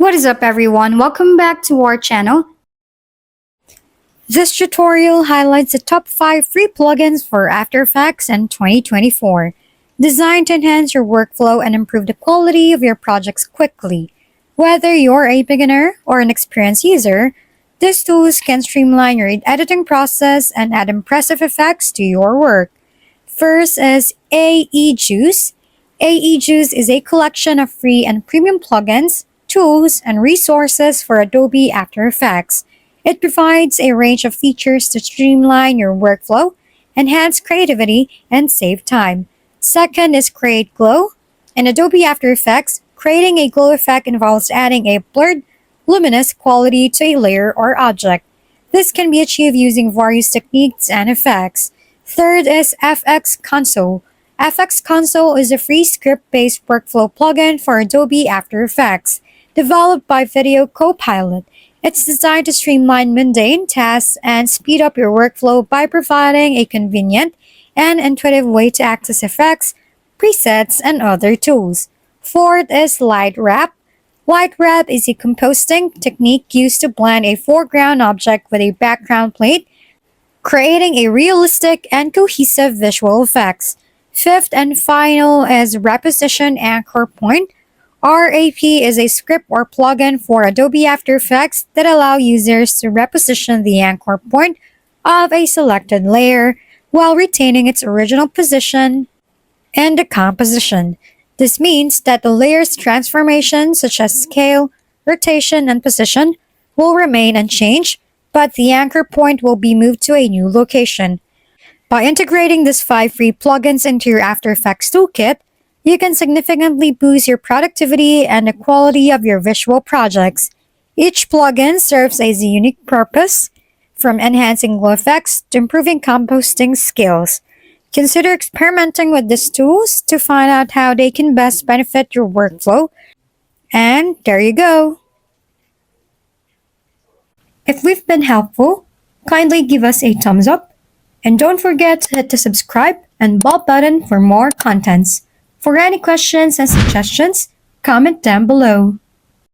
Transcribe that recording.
What is up everyone? Welcome back to our channel. This tutorial highlights the top 5 free plugins for After Effects in 2024, designed to enhance your workflow and improve the quality of your projects quickly. Whether you're a beginner or an experienced user, these tools can streamline your editing process and add impressive effects to your work. First is AE-Juice. AE-Juice is a collection of free and premium plugins, tools, and resources for Adobe After Effects. It provides a range of features to streamline your workflow, enhance creativity, and save time. Second is Create Glow. In Adobe After Effects, creating a glow effect involves adding a blurred, luminous quality to a layer or object. This can be achieved using various techniques and effects. Third is FX Console. FX Console is a free script-based workflow plugin for Adobe After Effects, developed by Video Copilot. It's designed to streamline mundane tasks and speed up your workflow by providing a convenient and intuitive way to access effects, presets, and other tools. Fourth is Light Wrap. Light Wrap is a composting technique used to blend a foreground object with a background plate, creating a realistic and cohesive visual effects. Fifth and final is Reposition Anchor Point. RAP is a script or plugin for Adobe After Effects that allow users to reposition the anchor point of a selected layer while retaining its original position in the composition. This means that the layer's transformations such as scale, rotation, and position will remain unchanged, but the anchor point will be moved to a new location. By integrating these 5 free plugins into your After Effects toolkit, you can significantly boost your productivity and the quality of your visual projects. Each plugin serves as a unique purpose, from enhancing glow effects to improving composting skills. Consider experimenting with these tools to find out how they can best benefit your workflow. And there you go! If we've been helpful, kindly give us a thumbs up, and don't forget to hit the subscribe and bell button for more contents. For any questions and suggestions, comment down below.